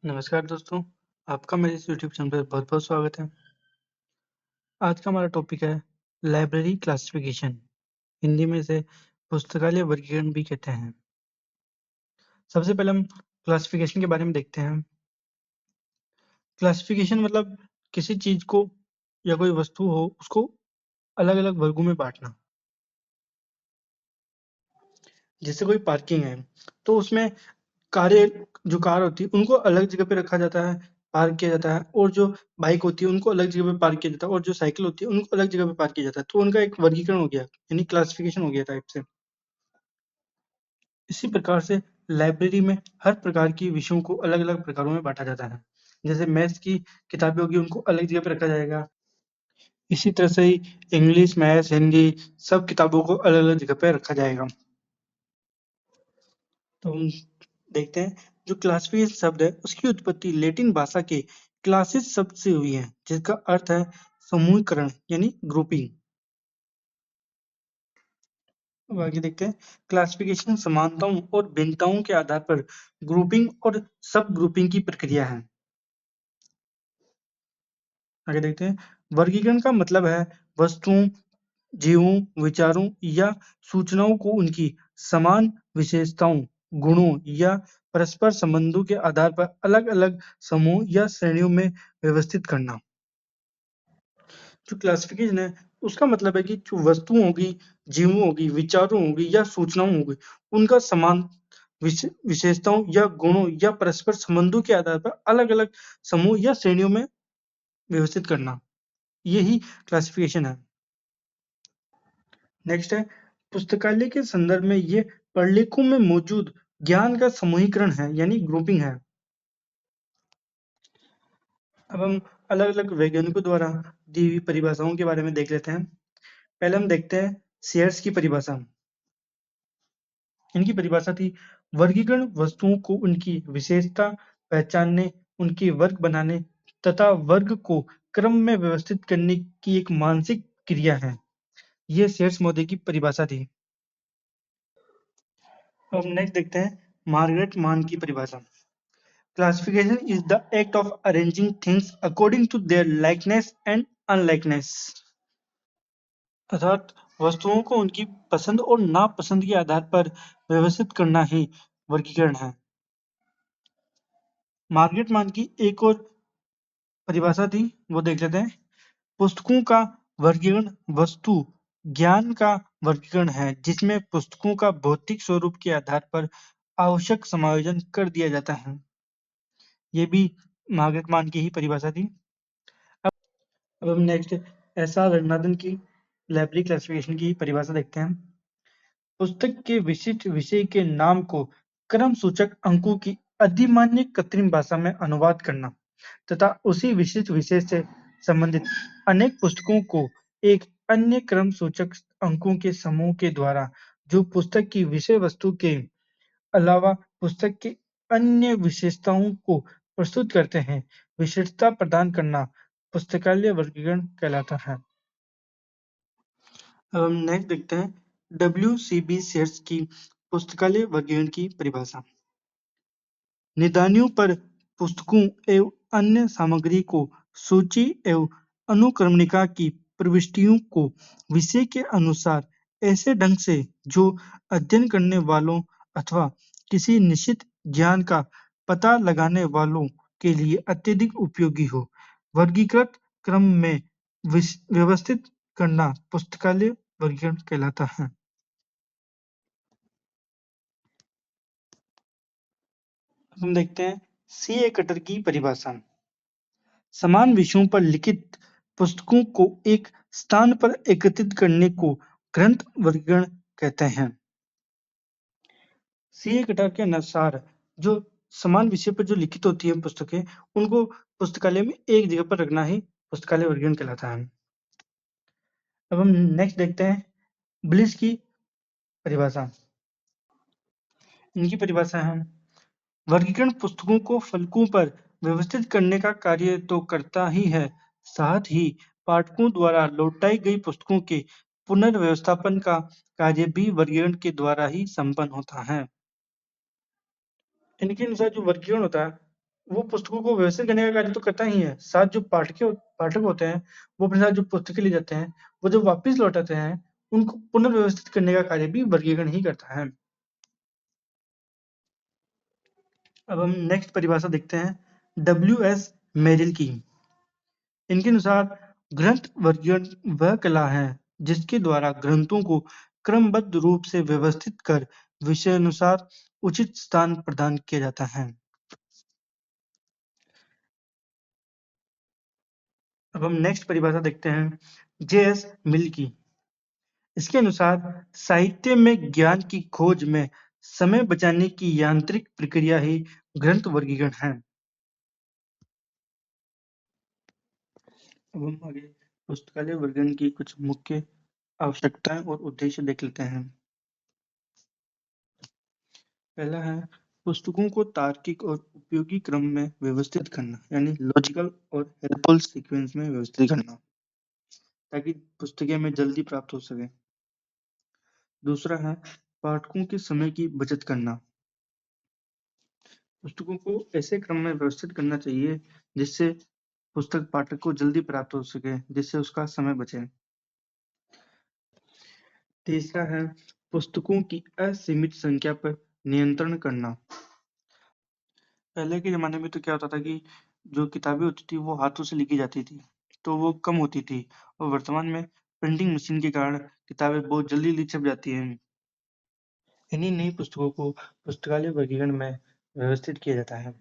नमस्कार दोस्तों, आपका मेरे इस यूट्यूब चैनल पर बहुत-बहुत स्वागत है। आज का हमारा टॉपिक है लाइब्रेरी क्लासिफिकेशन, हिंदी में इसे पुस्तकालय वर्गीकरण भी कहते हैं। सबसे पहले हम क्लासिफिकेशन के बारे में देखते हैं। क्लासिफिकेशन मतलब किसी चीज़ को या कोई वस्तु हो, उसको अलग-अलग वर्गों में बाँटना। जैसे कोई पार्किंग है, तो उसमें जो कार होती है, उनको अलग जगह पे रखा जाता है, पार्क किया जाता है और जो बाइक होती है, उनको अलग जगह पे पार्क किया जाता है और जो साइकिल होती है, उनको अलग जगह पे पार्क किया जाता है। तो उनका एक वर्गीकरण हो गया, यानी क्लासिफिकेशन हो गया टाइप से। इसी प्रकार से लाइब्रेरी में हर प्रकार की विषयों को अलग-अलग प्रकारों में बाँटा जाता है। जैसे मैथ्स की किताबें होगी, उनको अलग जगह पे रखा जाएगा। इसी तरह से ही इंग्लिश, मैथ्स, हिंदी सब किताबों को अलग-अलग जगह पे रखा जाएगा। तो हम देखते हैं, जो क्लासिफिकेशन शब्द है, उसकी उत्पत्ति लैटिन भाषा के क्लासिस शब्द से हुई है, जिसका अर्थ है समूहीकरण यानी ग्रुपिंग। अब आगे देखते हैं, क्लासिफिकेशन समानताओं और भिन्नताओं के आधार पर ग्रुपिंग और सब ग्रुपिंग की प्रक्रिया है। आगे देखते हैं, वर्गीकरण का मतलब है वस्तुओं, जीवों, विचारों या सूचनाओं को उनकी समान विशेषताओं, गुणों या परस्पर संबंधों के आधार पर अलग-अलग समूह या श्रेणियों में व्यवस्थित करना। जो क्लासिफिकेशन है, उसका मतलब है कि जो वस्तुएँ होगी, जीवों होगी, विचारों होगी या सूचनाओं होगी, उनका समान विशेषताओं या गुणों या परस्पर संबंधों के आधार पर अलग-अलग समूह या श्रेणियों में व्यवस्थित करना। यही क्लासिफिकेशन है। नेक्स्ट है, पुस्तकालय के संदर्भ में ये प्रलेखों में मौजूद ज्ञान का समूहीकरण है, यानी ग्रुपिंग है। अब हम अलग-अलग वैज्ञानिकों द्वारा दी हुई परिभाषाओं के बारे में देख लेते हैं। पहले हम देखते हैं शेयर्स की परिभाषा। इनकी परिभाषा थी, वर्गीकरण वस्तुओं को उनकी विशेषता पहचानने, उनके वर्ग बनाने तथा वर्ग को क्रम में व्यवस्थित करने की एक मानसिक क्रिया है। ये शेयर्स महोदय की परिभाषा थी। अब नेक्स्ट देखते हैं मार्गरेट मान की परिभाषा। Classification is the act of arranging things according to their likeness and unlikeness. अर्थात वस्तुओं को उनकी पसंद और नापसंद के आधार पर व्यवस्थित करना ही वर्गीकरण है। मार्गरेट मान की एक और परिभाषा थी, वो देख लेते हैं। पुस्तकों का वर्गीकरण वस्तु ज्ञान का वर्गीकरण है, जिसमें पुस्तकों का भौतिक स्वरूप के आधार पर आवश्यक समायोजन कर दिया जाता है। ये भी मार्गरेट मान की ही परिभाषा थी। अब हम नेक्स्ट एस.आर. रंगनाथन की लाइब्रेरी क्लासिफिकेशन की परिभाषा देखते हैं। पुस्तक के विशिष्ट विषय के नाम को क्रम सूचक अंकों की अधिमान्य कृत्रिम भाषा में अनुवाद करना तथा उसी विशिष्ट विषय से संबंधित अनेक पुस्तकों को एक अन्य क्रम सूचक अंकों के समूह के द्वारा, जो पुस्तक की विषय वस्तु के अलावा पुस्तक की अन्य विशेषताओं को प्रस्तुत करते हैं, विशिष्टता प्रदान करना पुस्तकालय वर्गीकरण कहलाता है। अब हम नेक्स्ट देखते हैं डब्ल्यूसीबी शेयर्स की पुस्तकालय वर्गीकरण की परिभाषा। निदानियों पर पुस्तकों एवं अन्य सामग्री को सूची एवं अनुक्रमणिका की प्रविष्टियों को विषय के अनुसार ऐसे ढंग से जो अध्ययन करने वालों अथवा किसी निश्चित ज्ञान का पता लगाने वालों के लिए अत्यधिक उपयोगी हो, वर्गीकृत क्रम में व्यवस्थित करना पुस्तकालय वर्गीकरण कहलाता है। हम देखते हैं सीए कटर की परिभाषा। समान विषयों पर लिखित पुस्तकों को एक स्थान पर एकत्रित करने को ग्रंथ वर्गीकरण कहते हैं। सीए कटर के अनुसार जो समान विषय पर जो लिखित होती है पुस्तकें, उनको पुस्तकालय में एक जगह पर रखना ही पुस्तकालय वर्गीकरण कहलाता है। अब हम नेक्स्ट देखते हैं ब्लिस की परिभाषा। इनकी परिभाषा है, वर्गीकरण पुस्तकों को फलकों पर व्यवस्थित करने का कार्य तो करता ही है, साथ ही पाठकों द्वारा लौटाई गई पुस्तकों के पुनर्व्यवस्थापन का कार्य भी वर्गीकरण के द्वारा ही संपन्न होता है। इनके अनुसार जो वर्गीकरण होता है, वो पुस्तकों को व्यवस्थित करने का कार्य तो करता ही है, साथ जो पाठक होते हैं, वो अपने साथ जो पुस्तकें ले जाते हैं, वो जब वापस लौटाते हैं, उनको पुनर्व्यवस्थित करने का कार्य भी वर्गीकरण ही करता है। अब हम नेक्स्ट परिभाषा देखते हैं डब्ल्यू.एस. मेरिल की। इनके अनुसार ग्रंथ वर्गीकरण वह कला है जिसके द्वारा ग्रंथों को क्रमबद्ध रूप से व्यवस्थित कर विषयानुसार उचित स्थान प्रदान किया जाता है। अब हम नेक्स्ट परिभाषा देखते हैं जे.एस. मिल की। इसके अनुसार साहित्य में ज्ञान की खोज में समय बचाने की यांत्रिक प्रक्रिया ही ग्रंथ वर्गीकरण है। अब हम आगे पुस्तकालय वर्गीकरण की कुछ मुख्य आवश्यकताएं और उद्देश्य देख लेते हैं। पहला है पुस्तकों को तार्किक और उपयोगी क्रम में व्यवस्थित करना, यानी लॉजिकल और हेल्पफुल सीक्वेंस में व्यवस्थित करना, ताकि पुस्तकें में जल्दी प्राप्त हो सके। दूसरा है पाठकों के समय की बचत करना। पुस्तकों को ऐसे क्रम में व्यवस्थित करना चाहिए जिससे पुस्तक पाठक को जल्दी प्राप्त हो सके, जिससे उसका समय बचे। तीसरा है पुस्तकों की असीमित संख्या पर नियंत्रण करना। पहले के ज़माने में तो क्या होता था कि जो किताबें होती थी वो हाथों से लिखी जाती थी, तो वो कम होती थी और वर्तमान में प्रिंटिंग मशीन के कारण किताबें बहुत जल्दी छप जाती हैं। इन्हीं नई पुस्तकों को पुस्तकालय वर्गीकरण में व्यवस्थित किया जाता है।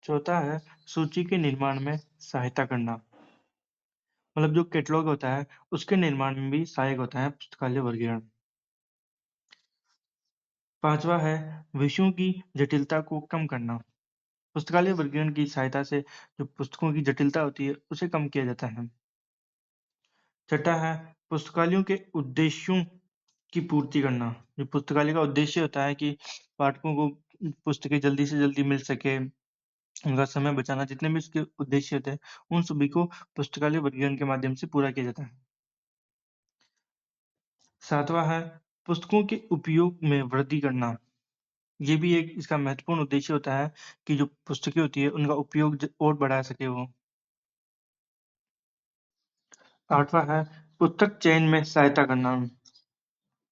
चौथा है सूची के निर्माण में सहायता करना। मतलब जो कैटलॉग होता है उसके निर्माण में भी सहायक होता है पुस्तकालय वर्गीकरण। पांचवा है विषयों की जटिलता को कम करना। पुस्तकालय वर्गीकरण की सहायता से जो पुस्तकों की जटिलता होती है उसे कम किया जाता है। छठा है पुस्तकालयों के उद्देश्यों की पूर्ति करना। जो पुस्तकालय का उद्देश्य होता है कि पाठकों को पुस्तकें जल्दी से जल्दी मिल सके, उनका समय बचाना, जितने भी उसके उद्देश्य होते हैं उन सभी को पुस्तकालय वर्गीकरण के माध्यम से पूरा किया जाता है। सातवां है पुस्तकों के उपयोग में वृद्धि करना। ये भी एक इसका महत्वपूर्ण उद्देश्य होता है कि जो पुस्तकें होती है उनका उपयोग और बढ़ा सके वो। आठवां है पुस्तक चयन में सहायता करना।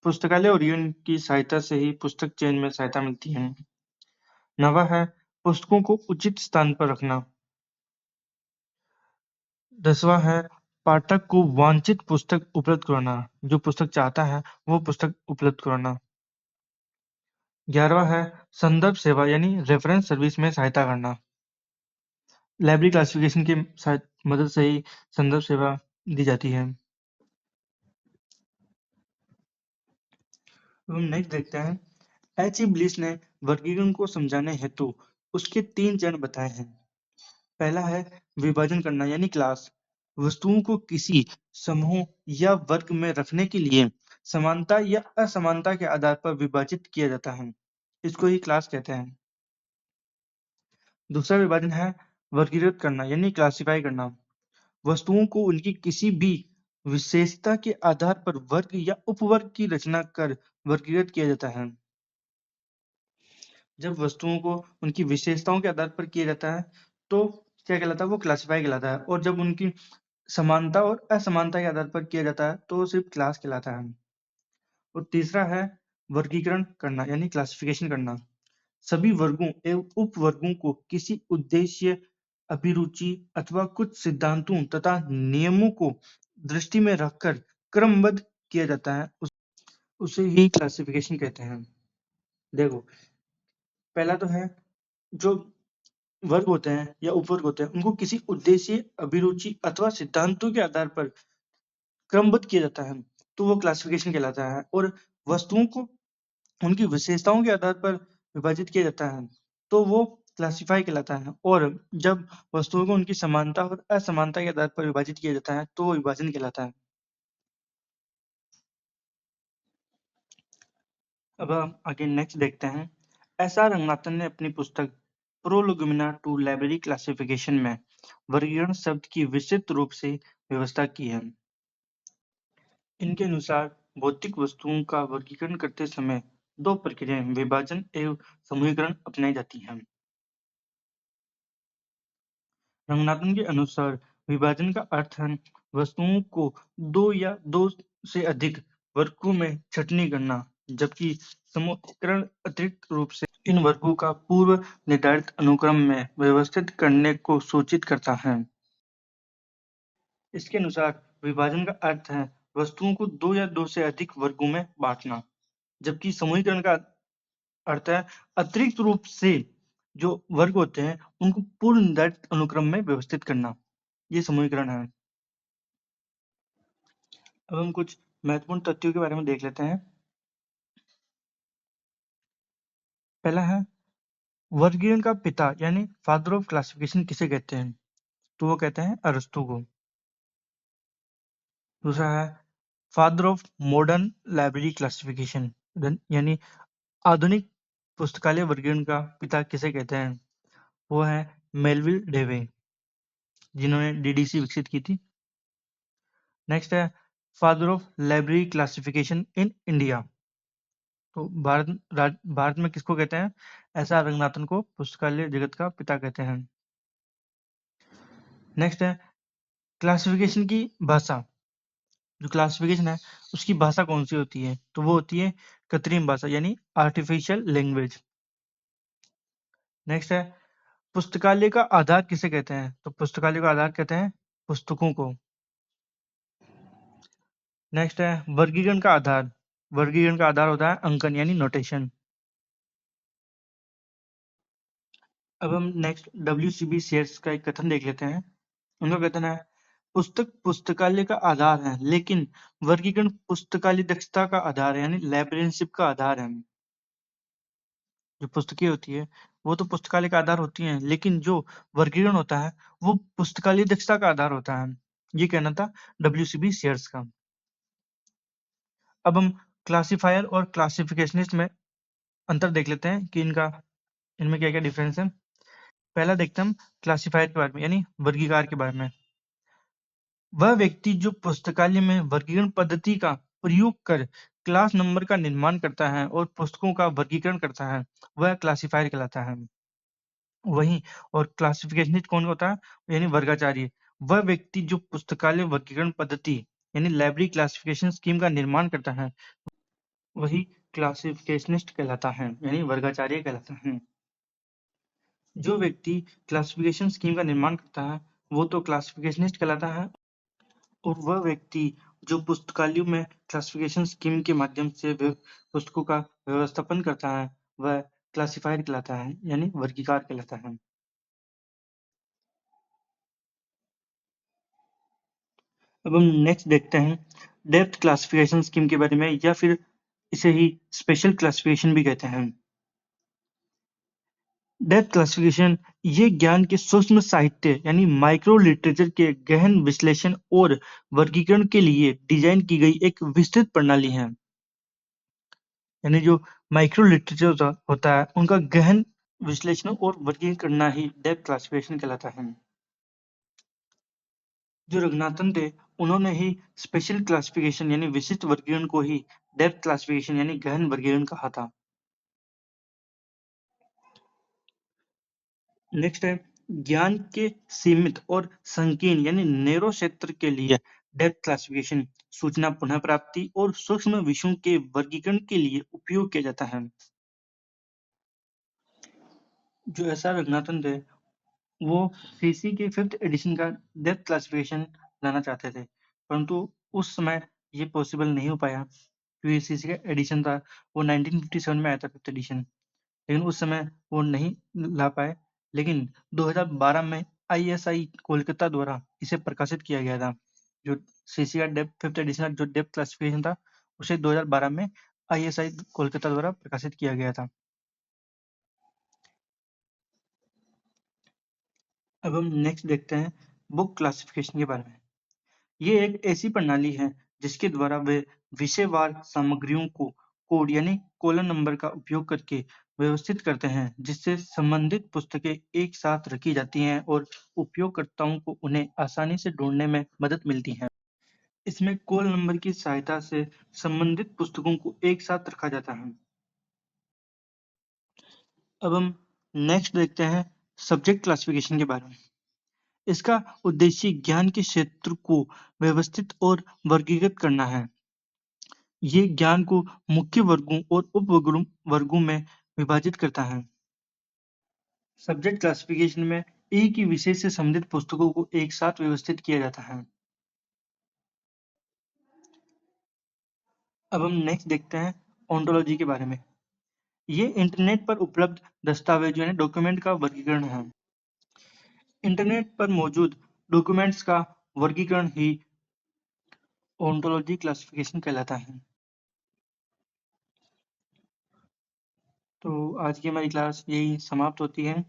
पुस्तकालय वर्गीकरण की सहायता से ही पुस्तक चयन में सहायता मिलती है। नवा है पुस्तकों को उचित स्थान पर रखना। दसवां है पाठक को वांछित पुस्तक उपलब्ध कराना। जो पुस्तक चाहता है वो पुस्तक उपलब्ध कराना। 11वां है संदर्भ सेवा यानी रेफरेंस सर्विस में सहायता करना। लाइब्रेरी क्लासिफिकेशन की मदद से ही संदर्भ सेवा दी जाती है। अब हम नेक्स्ट देखते हैं एच.ई. ब्लिस ने वर्गीकरण को समझाने हेतु उसके 3 चरण बताए हैं। पहला है विभाजन करना यानी क्लास। वस्तुओं को किसी समूह या वर्ग में रखने के लिए समानता या असमानता के आधार पर विभाजित किया जाता है, इसको ही क्लास कहते हैं। दूसरा विभाजन है वर्गीकृत करना यानी क्लासिफाई करना। वस्तुओं को उनकी किसी भी विशेषता के आधार पर वर्ग या उपवर्ग की रचना कर वर्गीकृत किया जाता है। जब वस्तुओं को उनकी विशेषताओं के आधार पर किया जाता है तो क्या कहलाता है, वो क्लासिफाई कहलाता है। और जब उनकी समानता और असमानता के आधार पर किया जाता है तो सिर्फ क्लास कहलाता है। और तीसरा है वर्गीकरण करना यानी क्लासिफिकेशन करना। सभी वर्गों एवं उपवर्गों को किसी उद्देश्य, अभिरुचि अथवा कुछ सिद्धांतों तथा नियमों को दृष्टि में रखकर क्रमबद्ध किया जाता है, उसे ही क्लासिफिकेशन कहते हैं। देखो, पहला तो है जो वर्ग होते हैं या उपवर्ग होते हैं उनको किसी उद्देश्य, अभिरुचि अथवा सिद्धांतों के आधार पर क्रमबद्ध किया जाता है तो वो क्लासिफिकेशन कहलाता है। और वस्तुओं को उनकी विशेषताओं के आधार पर विभाजित किया जाता है तो वो क्लासिफाई कहलाता है। और जब वस्तुओं को उनकी समानता और असमानता के आधार पर विभाजित किया जाता है तो वो विभाजन कहलाता है। अब हम आगे नेक्स्ट देखते हैं एस.आर. रंगनाथन ने अपनी पुस्तक प्रोलोगोमिना टू लाइब्रेरी क्लासिफिकेशन में वर्गीकरण शब्द की विस्तृत रूप से व्यवस्था की है। इनके अनुसार भौतिक वस्तुओं का वर्गीकरण करते समय 2 प्रक्रियाएं विभाजन एवं समूहीकरण अपनाई जाती हैं। रंगनाथन के अनुसार विभाजन का अर्थ है वस्तुओं को दो या दो से अधिक वर्गों में छंटनी करना, जबकि समूहीकरण अतिरिक्त रूप से इन वर्गों का पूर्व निर्धारित अनुक्रम में व्यवस्थित करने को सूचित करता है। इसके अनुसार विभाजन का अर्थ है वस्तुओं को दो या दो से अधिक वर्गों में बांटना, जबकि समूहीकरण का अर्थ है अतिरिक्त रूप से जो वर्ग होते हैं उनको पूर्व निर्धारित अनुक्रम में व्यवस्थित करना। ये समूहीकरण है। अब हम कुछ महत्वपूर्ण तथ्यों के बारे में देख लेते हैं। पहला है वर्गीकरण का पिता यानी फादर ऑफ क्लासिफिकेशन किसे कहते हैं? तो वो कहते हैं अरस्तु को। दूसरा है father of modern library classification यानी आधुनिक पुस्तकालय वर्गीकरण का पिता किसे कहते हैं? वो है मेलविल डेवे, जिन्होंने डीडीसी विकसित की थी। नेक्स्ट है father of library classification in India. तो भारत में किसको कहते हैं? एसआर रंगनाथन को पुस्तकालय जगत का पिता कहते हैं। नेक्स्ट है क्लासिफिकेशन की भाषा। जो क्लासिफिकेशन है उसकी भाषा कौन सी होती है? तो वो होती है कृत्रिम भाषा यानी आर्टिफिशियल लैंग्वेज। नेक्स्ट है पुस्तकालय का आधार किसे कहते हैं? तो पुस्तकालय का आधार कहते हैं पुस्तकों को। नेक्स्ट है वर्गीकरण का आधार। वर्गीकरण का आधार होता है अंकन यानी नोटेशन। अब हम नेक्स्ट डब्ल्यूसीबी शेयर्स का एक कथन देख लेते हैं। उनका कथन है पुस्तक पुस्तकालय का आधार है, लेकिन वर्गीकरण पुस्तकालय दक्षता का आधार है यानी लाइब्रेरियनशिप का आधार है। जो पुस्तकें होती है वो तो पुस्तकालय का आधार होती हैं, लेकिन जो वर्गीकरण होता है वो पुस्तकालय दक्षता का आधार होता है। ये कहना था डब्ल्यूसीबी शेयर्स का। अब हम क्लासिफायर और क्लासिफिकेशनिस्ट में अंतर देख लेते हैं कि इनमें क्या क्या डिफरेंस है। पहला देखते हैं हम क्लासिफायर के बारे में यानी वर्गीकार के बारे में। वह व्यक्ति जो पुस्तकालय में वर्गीकरण पद्धति का प्रयोग कर क्लास नंबर का निर्माण करता है और पुस्तकों का वर्गीकरण करता है, वह क्लासिफायर कहलाता है। वहीं और क्लासिफिकेशनिस्ट कौन होता है? यानी वर्गाचार्य। वह व्यक्ति जो पुस्तकालय वर्गीकरण पद्धति यानी लाइब्रेरी क्लासिफिकेशन स्कीम का निर्माण करता है, वही क्लासिफिकेशनिस्ट कहलाता है यानी वर्गाचार्य कहलाता है। जो व्यक्ति क्लासिफिकेशन स्कीम का निर्माण करता है वो तो क्लासिफिकेशनिस्ट कहलाता है, और वह व्यक्ति जो पुस्तकालयों में क्लासिफिकेशन स्कीम के माध्यम से पुस्तकों का व्यवस्थापन करता है वह क्लासिफायर कहलाता है यानी वर्गीकार कहलाता है। अब हम नेक्स्ट देखते हैं डेप्थ क्लासिफिकेशन स्कीम के बारे में, या फिर इसे ही स्पेशल क्लासिफिकेशन भी कहते हैं। डेप्थ क्लासिफिकेशन ये ज्ञान के सूक्ष्म साहित्य यानी माइक्रो लिटरेचर के गहन विश्लेषण और वर्गीकरण के लिए डिजाइन की गई एक विस्तृत प्रणाली है। यानी जो माइक्रो लिटरेचर होता है उनका गहन विश्लेषण और वर्गीकरण करना ही डेप्थ क्लासिफिकेशन कहलाता है। जो रंगनाथन थे उन्होंने ही स्पेशल क्लासिफिकेशन यानी विशिष्ट वर्गीकरण को ही डेप्थ क्लासिफिकेशन यानी गहन वर्गीकरण कहा था। नेक्स्ट है ज्ञान के सीमित और संकीर्ण यानी नैरो क्षेत्र के लिए डेप्थ क्लासिफिकेशन सूचना पुनः प्राप्ति और सूक्ष्म विषयों के वर्गीकरण के लिए उपयोग किया जाता है। जो एस आर रंगनाथन थे वो सीसी के 5th एडिशन का डेप्थ क्लासिफिकेशन लाना चाहते थे, परंतु उस समय ये पॉसिबल नहीं हो पाया क्योंकि सीसी का एडिशन था वो 1957 में आया था 5th एडिशन, लेकिन उस समय वो नहीं ला पाए। लेकिन 2012 में आईएसआई कोलकाता द्वारा इसे प्रकाशित किया गया था। जो सीसी का डेप्थ 5th एडिशन जो डेप्थ क्लासिफिकेशन था उसे 2012 में आईएसआई कोलकाता द्वारा प्रकाशित किया गया था। अब हम नेक्स्ट देखते हैं बुक क्लासिफिकेशन के बारे में। ये एक ऐसी प्रणाली है जिसके द्वारा वे विषयवार सामग्रियों को कोड यानी कॉलम नंबर का उपयोग करके व्यवस्थित करते हैं, जिससे संबंधित पुस्तकें एक साथ रखी जाती हैं और उपयोगकर्ताओं को उन्हें आसानी से ढूंढने में मदद मिलती है। इसमें कॉल नंबर की सहायता से संबंधित पुस्तकों को एक साथ रखा जाता है। अब हम नेक्स्ट देखते हैं सब्जेक्ट क्लासिफिकेशन के बारे में। इसका उद्देश्य ज्ञान के क्षेत्र को व्यवस्थित और वर्गीकृत करना है। ये ज्ञान को मुख्य वर्गों और वर्गों में विभाजित करता है। सब्जेक्ट क्लासिफिकेशन में एक ही विषय से संबंधित पुस्तकों को एक साथ व्यवस्थित किया जाता है। अब हम नेक्स्ट देखते हैं ओंटोलॉजी के बारे में। ये इंटरनेट पर उपलब्ध दस्तावेज यानी डॉक्यूमेंट का वर्गीकरण है। इंटरनेट पर मौजूद डॉक्यूमेंट्स का वर्गीकरण ही ओंटोलॉजी क्लासिफिकेशन कहलाता है। तो आज की हमारी क्लास यही समाप्त होती है।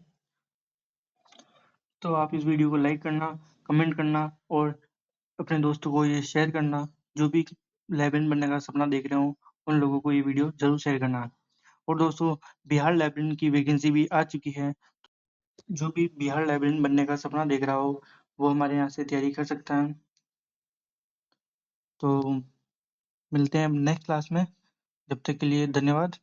तो आप इस वीडियो को लाइक करना, कमेंट करना और अपने दोस्तों को ये शेयर करना। जो भी लाइब्रेरियन बनने का सपना देख रहे हो उन लोगों को ये वीडियो जरूर शेयर करना। और दोस्तों, बिहार लाइब्रेरियन की वैकेंसी भी आ चुकी है। जो भी बिहार लाइब्रेरियन बनने का सपना देख रहा हो वो हमारे यहाँ से तैयारी कर सकता है। तो मिलते हैं नेक्स्ट क्लास में। जब तक के लिए धन्यवाद।